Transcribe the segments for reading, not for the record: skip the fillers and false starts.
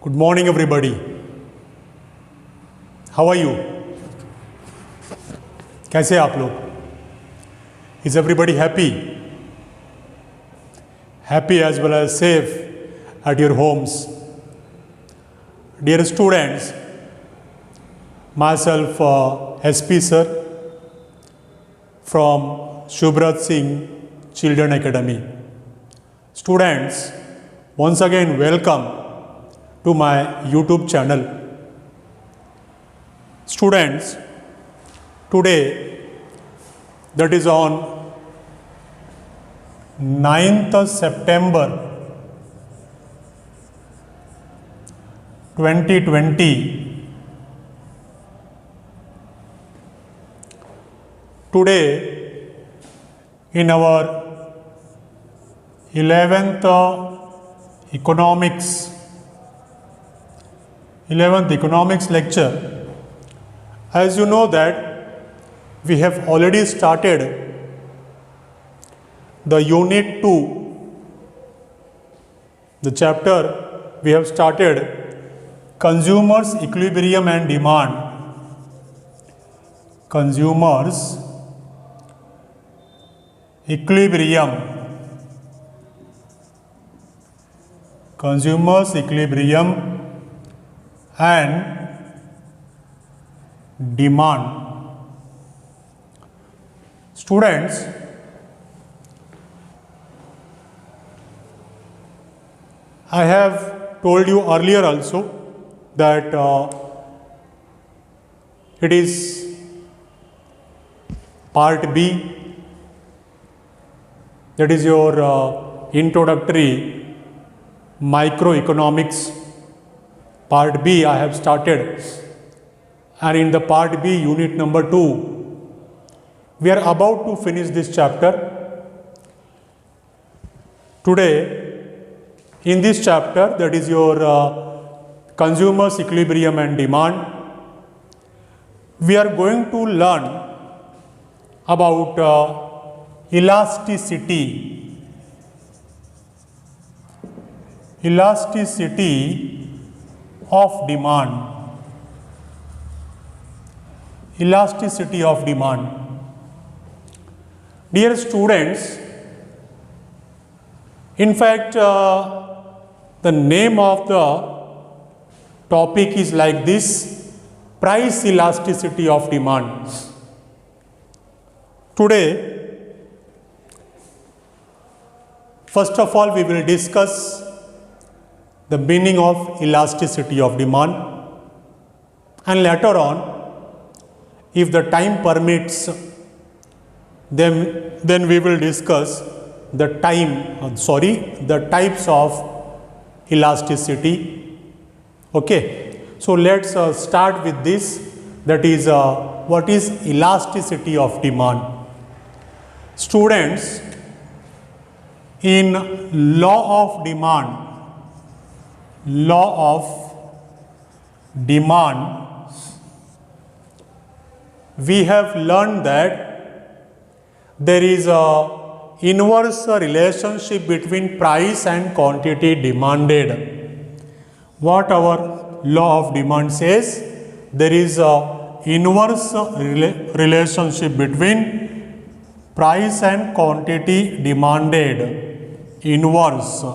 Good morning everybody. How are you? कैसे हैं आप लोग? Is everybody happy? Happy as well as safe at your homes. Dear students, myself SP sir from Shubhrat Singh Children Academy. Students, once again welcome to my YouTube channel. Students, today, that is on 9th September 2020, today in our 11th economics lecture, as you know that we have already started the unit 2, the chapter we have started consumers equilibrium and demand. Consumers equilibrium and demand. Students, I have told you earlier also that it is part B, that is your introductory microeconomics. Part B I have started, and in the part B unit number 2 we are about to finish this chapter. Today in this chapter, that is your consumers equilibrium and demand, we are going to learn about elasticity of demand. Elasticity of demand. Dear students, in fact, the name of the topic is like this: price elasticity of demand. Today, first of all, we will discuss the meaning of elasticity of demand, and later on, if the time permits, then we will discuss the types of elasticity. Okay, so let's start with this, that is what is elasticity of demand. Students, in law of demand, we have learned that there is a inverse relationship between price and quantity demanded. What our law of demand says, there is a inverse relationship between price and quantity demanded. Inverse,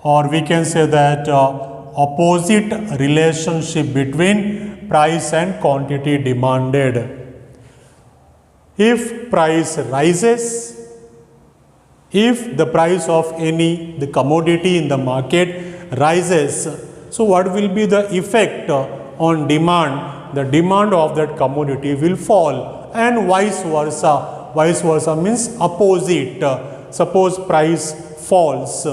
or we can say that opposite relationship between price and quantity demanded. If price rises, if the price of the commodity in the market rises, so what will be the effect on demand? The demand of that commodity will fall, and vice versa. Vice versa means opposite. Suppose price falls,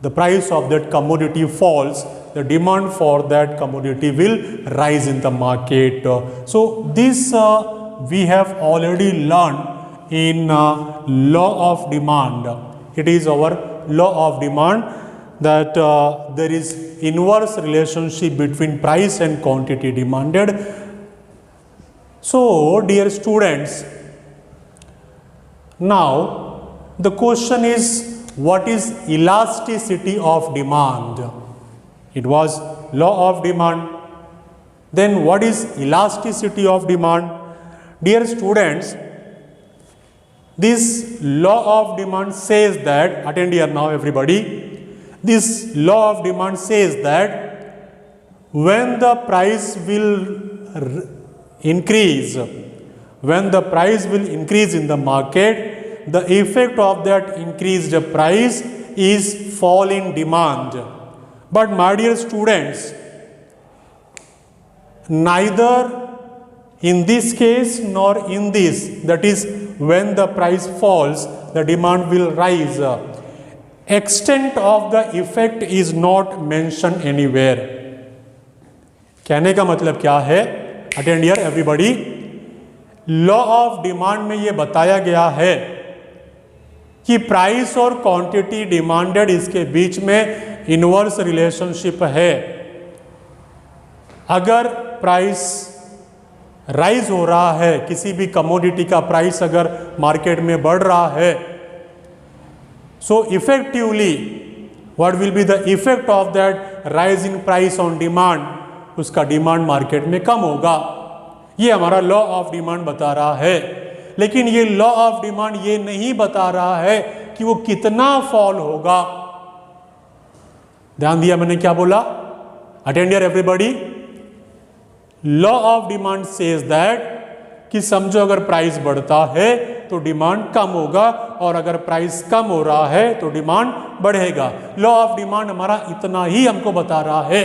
the price of that commodity falls, the demand for that commodity will rise in the market. So this we have already learned in law of demand. It is our law of demand that there is inverse relationship between price and quantity demanded. So dear students, now the question is, what is elasticity of demand? It was law of demand. Then what is elasticity of demand? Dear students, this law of demand says that, attend here now everybody, this law of demand says that when the price will increase, when the price will increase in the market, the effect of that increased price is fall in demand. But my dear students, neither in this case nor in this, that is when the price falls, the demand will rise. Extent of the effect is not mentioned anywhere. कहने का मतलब क्या है? Attend here everybody. Law of demand में ये बताया गया है कि प्राइस और क्वांटिटी डिमांडेड, इसके बीच में इनवर्स रिलेशनशिप है. अगर प्राइस राइज हो रहा है, किसी भी कमोडिटी का प्राइस अगर मार्केट में बढ़ रहा है, सो effectively what will be the effect of that rise in price on demand, उसका डिमांड मार्केट में कम होगा. ये हमारा लॉ ऑफ डिमांड बता रहा है. लेकिन ये लॉ ऑफ डिमांड ये नहीं बता रहा है कि वो कितना फॉल होगा. ध्यान दिया मैंने क्या बोला? Attend here everybody. Law of demand says that कि समझो अगर प्राइस बढ़ता है तो डिमांड कम होगा, और अगर प्राइस कम हो रहा है तो डिमांड बढ़ेगा. लॉ ऑफ डिमांड हमारा इतना ही हमको बता रहा है.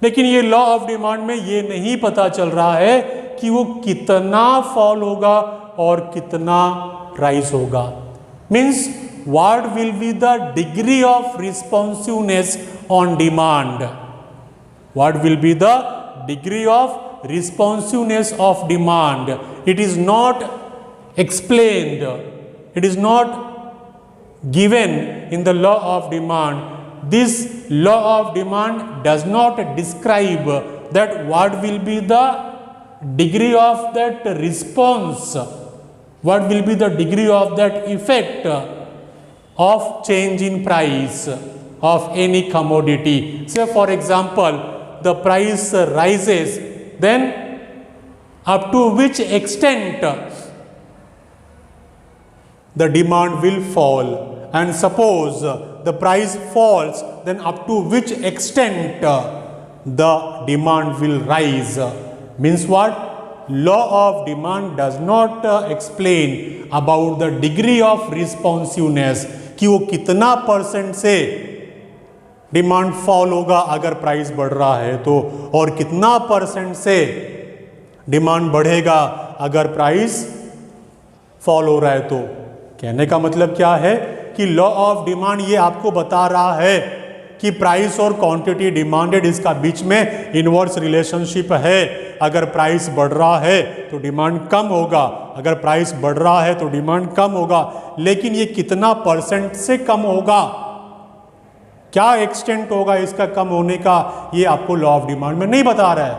लेकिन ये लॉ ऑफ डिमांड में ये नहीं पता चल रहा है कि वो कितना फॉल होगा और कितना राइज होगा. Means what will be the degree of responsiveness on demand. What will be the degree of responsiveness of demand. It is not explained, it is not given in the law of demand. This law of demand does not describe that what will be the degree of that response, what will be the degree of that effect of change in price of any commodity. Say for example, the price rises, then up to which extent the demand will fall, and suppose the price falls, then up to which extent the demand will rise. Means what? Law of demand does not explain about the degree of responsiveness, कि वो कितना % से demand fall होगा अगर price बढ़ रहा है तो, और कितना % से डिमांड बढ़ेगा अगर प्राइस फॉल हो रहा है तो. कहने का मतलब क्या है कि लॉ ऑफ डिमांड ये आपको बता रहा है कि प्राइस और क्वांटिटी डिमांडेड, इसका बीच में इनवर्स रिलेशनशिप है. अगर प्राइस बढ़ रहा है तो डिमांड कम होगा, अगर प्राइस बढ़ रहा है तो डिमांड कम होगा. लेकिन ये कितना % से कम होगा, क्या एक्सटेंट होगा इसका कम होने का, ये आपको लॉ ऑफ डिमांड में नहीं बता रहा है.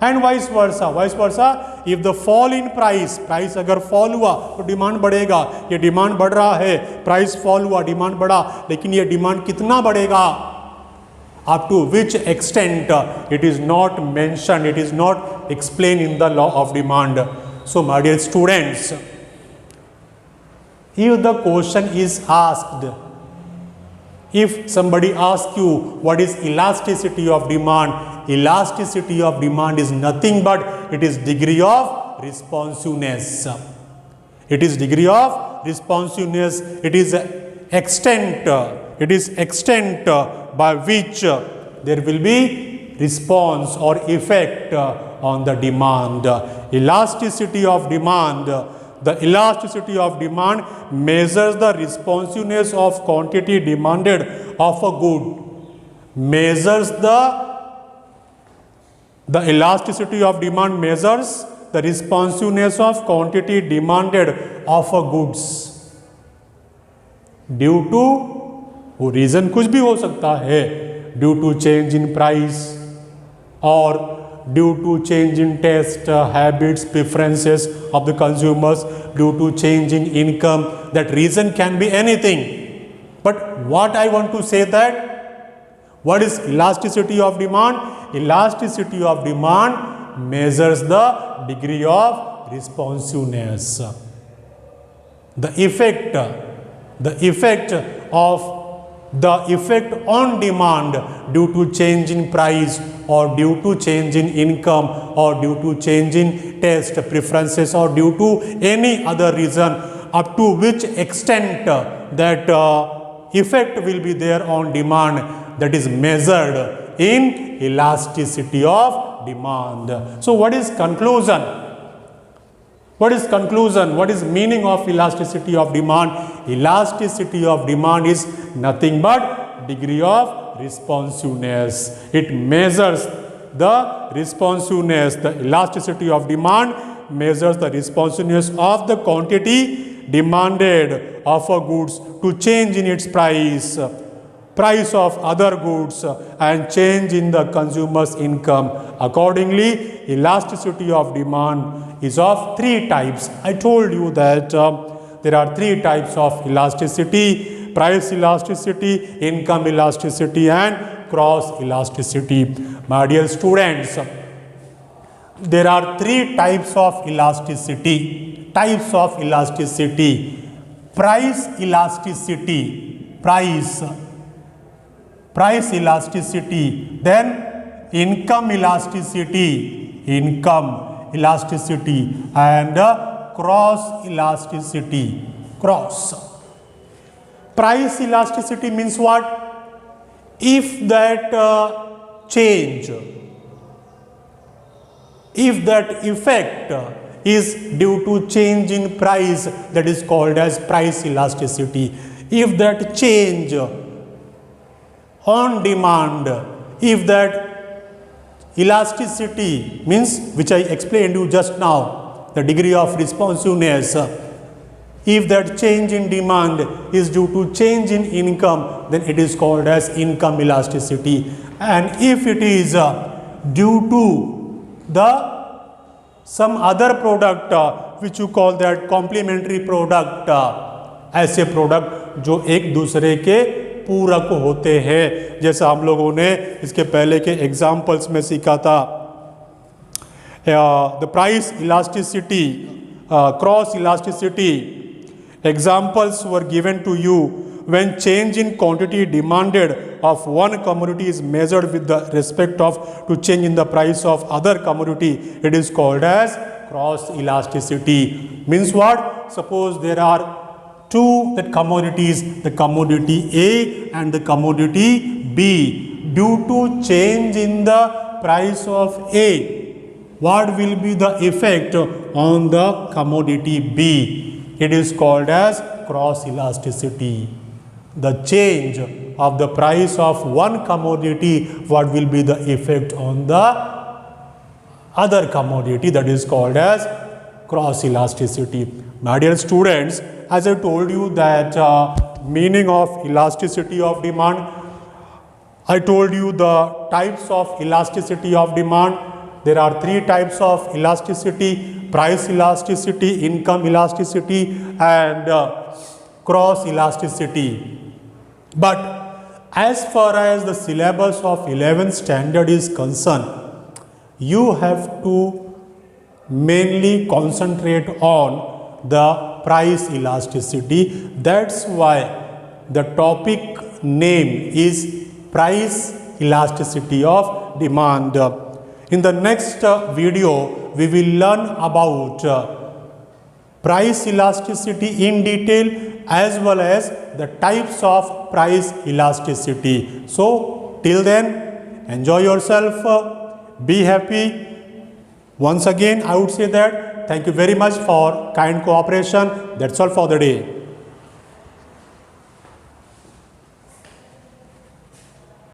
And vice versa, if the fall in price, price अगर फॉल हुआ तो डिमांड बढ़ेगा. ये डिमांड बढ़ रहा है, प्राइस फॉल हुआ, डिमांड बढ़ा, लेकिन ये डिमांड कितना बढ़ेगा, up to which extent, it is not mention, it is not explain in the law of demand. So my dear students, if the question is asked, if somebody asks you what is elasticity of demand, elasticity of demand is nothing but it is degree of responsiveness. It is degree of responsiveness. It is extent. It is extent by which there will be response or effect on the demand. Elasticity of demand. The elasticity of demand measures the responsiveness of quantity demanded of a good. Measures the elasticity of demand measures the responsiveness of quantity demanded of a goods. Due to, वो reason कुछ भी हो सकता है, due to change in price or due to change in taste, habits, preferences of the consumers, due to change in income. That reason can be anything. But what I want to say that What is elasticity of demand? Elasticity of demand measures the degree of responsiveness. The effect on demand due to change in price or due to change in income or due to change in taste preferences or due to any other reason, up to which extent that effect will be there on demand, that is measured in elasticity of demand. So what is conclusion? What is conclusion? What is meaning of elasticity of demand? Elasticity of demand is nothing but degree of responsiveness. It measures the responsiveness. The elasticity of demand measures the responsiveness of the quantity demanded of a goods to change in its price of other goods and change in the consumer's income. Accordingly, elasticity of demand is of three types. I told you that there are three types of elasticity: price elasticity, income elasticity, and cross elasticity. My dear students, there are three types of elasticity. Types of elasticity: price elasticity, price elasticity, then income elasticity, and cross elasticity, cross. Price elasticity means what? If that effect is due to change in price, that is called as price elasticity. If that change on demand, if that elasticity means, which I explained you just now, the degree of responsiveness, if that change in demand is due to change in income, then it is called as income elasticity. And if it is due to some other product which you call that complementary product, ऐसे product जो एक दूसरे के पूरक होते हैं, जैसा हम लोगों ने इसके पहले के एग्जाम्पल्स में सीखा था. The price elasticity, cross elasticity examples were given to you when change in quantity demanded of one commodity is measured with the respect of to change in the price of other commodity. It is called as cross elasticity. Means what? Suppose there are two commodities, the commodity A and the commodity B. Due to change in the price of A, what will be the effect on the commodity B? It is called as cross elasticity. The change of the price of one commodity, what will be the effect on the other commodity, that is called as cross elasticity. My dear students, as I told you that meaning of elasticity of demand, I told you the types of elasticity of demand. There are three types of elasticity: price elasticity, income elasticity, and cross elasticity. But as far as the syllabus of 11th standard is concerned, you have to mainly concentrate on the price elasticity. That's why the topic name is price elasticity of demand. In the next video, we will learn about price elasticity in detail as well as the types of price elasticity. So, till then, enjoy yourself, be happy. Once again, I would say that thank you very much for kind cooperation. That's all for the day.